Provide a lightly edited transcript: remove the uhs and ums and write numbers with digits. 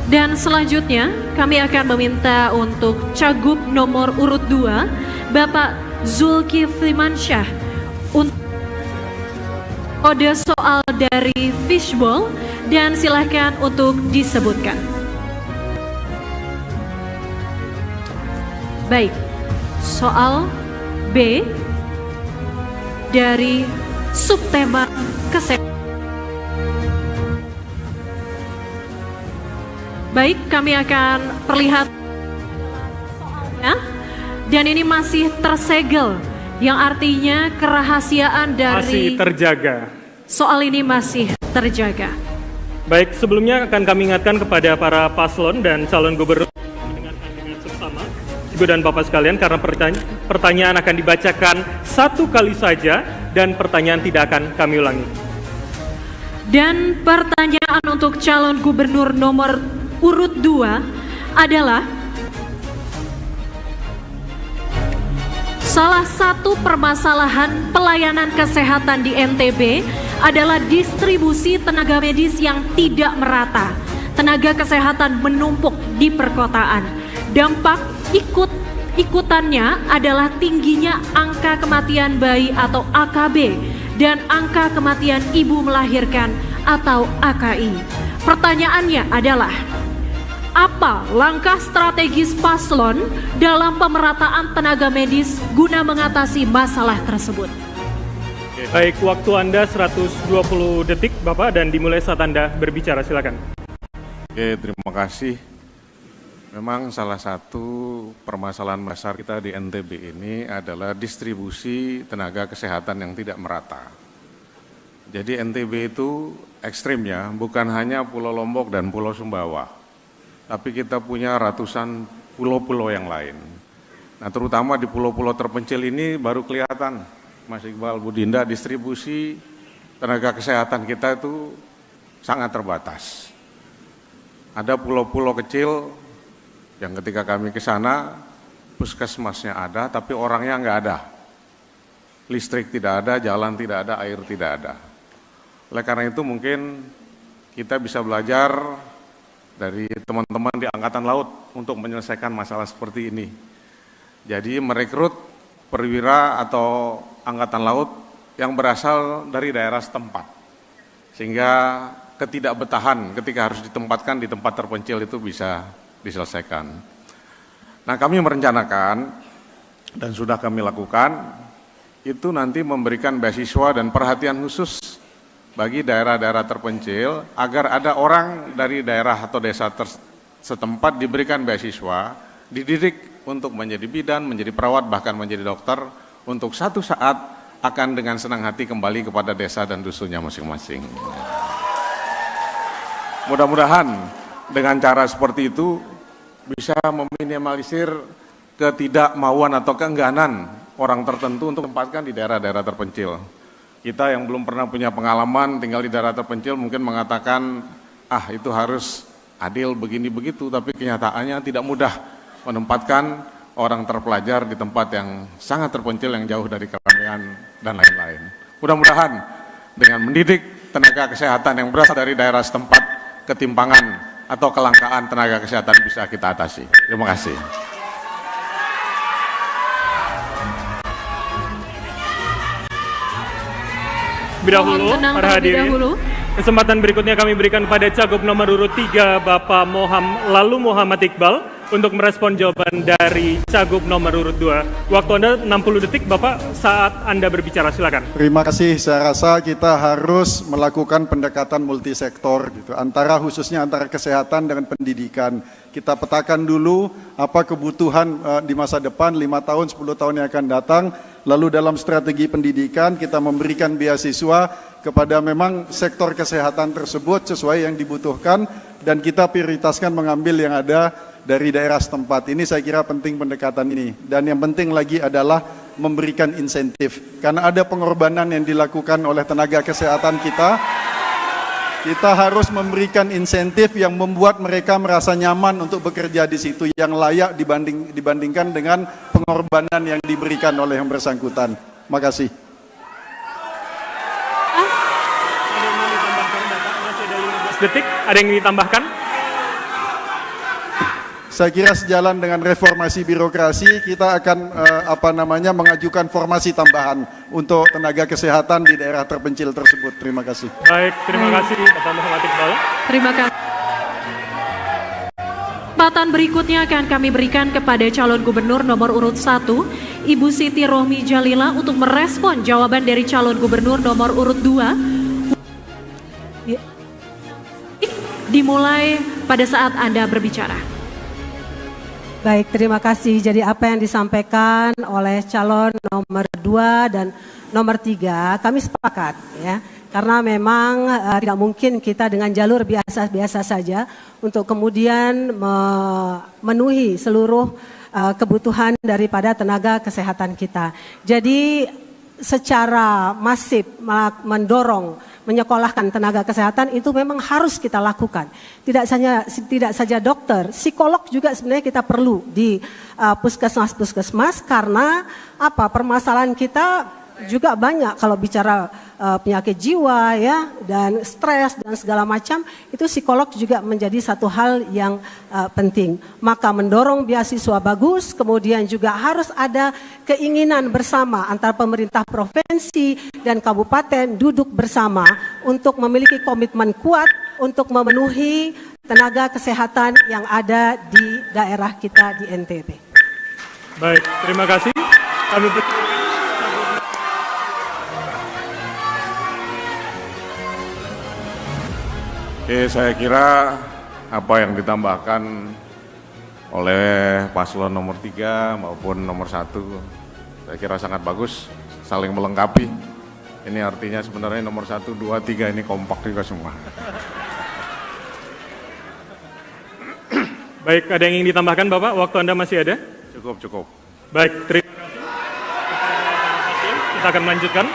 Dan selanjutnya kami akan meminta untuk Cagup nomor urut 2 Bapak Zulkifli Mansyah untuk kode soal dari fishbowl dan silakan untuk disebutkan. Baik, soal B dari subtema kesehatan. Baik, kami akan perlihatkan soalnya, dan ini masih tersegel, yang artinya kerahasiaan dari masih terjaga. Soal ini masih terjaga. Baik, sebelumnya akan kami ingatkan kepada para paslon dan calon gubernur mendengarkan dengan seksama, Ibu dan Bapak sekalian, karena pertanyaan akan dibacakan satu kali saja dan pertanyaan tidak akan kami ulangi. Dan pertanyaan untuk calon gubernur nomor urut 2 adalah salah satu permasalahan pelayanan kesehatan di NTB adalah distribusi tenaga medis yang tidak merata. Tenaga kesehatan menumpuk di perkotaan. Dampak ikutannya adalah tingginya angka kematian bayi atau AKB dan angka kematian ibu melahirkan atau AKI. Pertanyaannya adalah, apa langkah strategis paslon dalam pemerataan tenaga medis guna mengatasi masalah tersebut? Baik, waktu Anda 120 detik Bapak, dan dimulai saat Anda berbicara, silakan. Oke, terima kasih. Memang salah satu permasalahan besar kita di NTB ini adalah distribusi tenaga kesehatan yang tidak merata. Jadi NTB itu ekstrimnya bukan hanya Pulau Lombok dan Pulau Sumbawa, tapi kita punya ratusan pulau-pulau yang lain. Nah, terutama di pulau-pulau terpencil ini baru kelihatan, Mas Iqbal, Bu Dinda, distribusi tenaga kesehatan kita itu sangat terbatas. Ada pulau-pulau kecil yang ketika kami ke sana, puskesmasnya ada, tapi orangnya nggak ada. Listrik tidak ada, jalan tidak ada, air tidak ada. Oleh karena itu mungkin kita bisa belajar dari teman-teman di Angkatan Laut untuk menyelesaikan masalah seperti ini. Jadi merekrut perwira atau Angkatan Laut yang berasal dari daerah setempat. Sehingga ketidakbetahan ketika harus ditempatkan di tempat terpencil itu bisa diselesaikan. Nah, kami merencanakan dan sudah kami lakukan itu nanti memberikan beasiswa dan perhatian khusus bagi daerah-daerah terpencil agar ada orang dari daerah atau desa setempat diberikan beasiswa, dididik untuk menjadi bidan, menjadi perawat, bahkan menjadi dokter, untuk satu saat akan dengan senang hati kembali kepada desa dan dusunnya masing-masing. Mudah-mudahan dengan cara seperti itu bisa meminimalisir ketidakmauan atau keengganan orang tertentu untuk ditempatkan di daerah-daerah terpencil. Kita yang belum pernah punya pengalaman tinggal di daerah terpencil mungkin mengatakan, itu harus adil begini begitu, tapi kenyataannya tidak mudah menempatkan orang terpelajar di tempat yang sangat terpencil, yang jauh dari keramaian dan lain-lain. Mudah-mudahan dengan mendidik tenaga kesehatan yang berasal dari daerah setempat, ketimpangan atau kelangkaan tenaga kesehatan bisa kita atasi. Terima kasih. Dahulu, para hadirin, kesempatan berikutnya kami berikan pada Cagup nomor urut 3 Bapak Muhammad Iqbal untuk merespon jawaban dari Cagup nomor urut 2. Waktu Anda 60 detik Bapak saat Anda berbicara, silakan. Terima kasih. Saya rasa kita harus melakukan pendekatan multisektor gitu, khususnya antara kesehatan dengan pendidikan. Kita petakan dulu apa kebutuhan di masa depan 5 tahun, 10 tahun yang akan datang. Lalu dalam strategi pendidikan kita memberikan beasiswa kepada memang sektor kesehatan tersebut sesuai yang dibutuhkan, dan kita prioritaskan mengambil yang ada dari daerah setempat. Ini saya kira penting pendekatan ini. Dan yang penting lagi adalah memberikan insentif. Karena ada pengorbanan yang dilakukan oleh tenaga kesehatan kita. Kita harus memberikan insentif yang membuat mereka merasa nyaman untuk bekerja di situ, yang layak dibandingkan dengan pengorbanan yang diberikan oleh yang bersangkutan. Makasih. Detik, ada yang ditambahkan? saya kira sejalan dengan reformasi birokrasi, kita akan mengajukan formasi tambahan untuk tenaga kesehatan di daerah terpencil tersebut. Terima kasih. Baik, terima kasih Bapak Muhammad Iqbal. Terima kasih. Kesempatan berikutnya akan kami berikan kepada calon gubernur nomor urut 1, Ibu Siti Rohmi Jalila untuk merespon jawaban dari calon gubernur nomor urut 2. Dimulai pada saat Anda berbicara. Baik, terima kasih. Jadi apa yang disampaikan oleh calon nomor 2 dan nomor 3, kami sepakat ya. Karena memang tidak mungkin kita dengan jalur biasa-biasa saja untuk kemudian memenuhi seluruh kebutuhan daripada tenaga kesehatan kita. Jadi secara masif mendorong menyekolahkan tenaga kesehatan itu memang harus kita lakukan. Tidak saja dokter, psikolog juga sebenarnya kita perlu di puskesmas karena permasalahan kita juga banyak kalau bicara penyakit jiwa ya dan stres dan segala macam, itu psikolog juga menjadi satu hal yang penting. Maka mendorong beasiswa bagus, kemudian juga harus ada keinginan bersama antara pemerintah provinsi dan kabupaten duduk bersama untuk memiliki komitmen kuat untuk memenuhi tenaga kesehatan yang ada di daerah kita di NTB. Baik, terima kasih. Kami Oke, saya kira apa yang ditambahkan oleh paslon nomor 3 maupun nomor 1, saya kira sangat bagus, saling melengkapi. Ini artinya sebenarnya nomor 1, 2, 3 ini kompak juga semua. Baik, ada yang ingin ditambahkan Bapak? Waktu Anda masih ada? Cukup. Baik, terima kasih. Kita akan melanjutkan.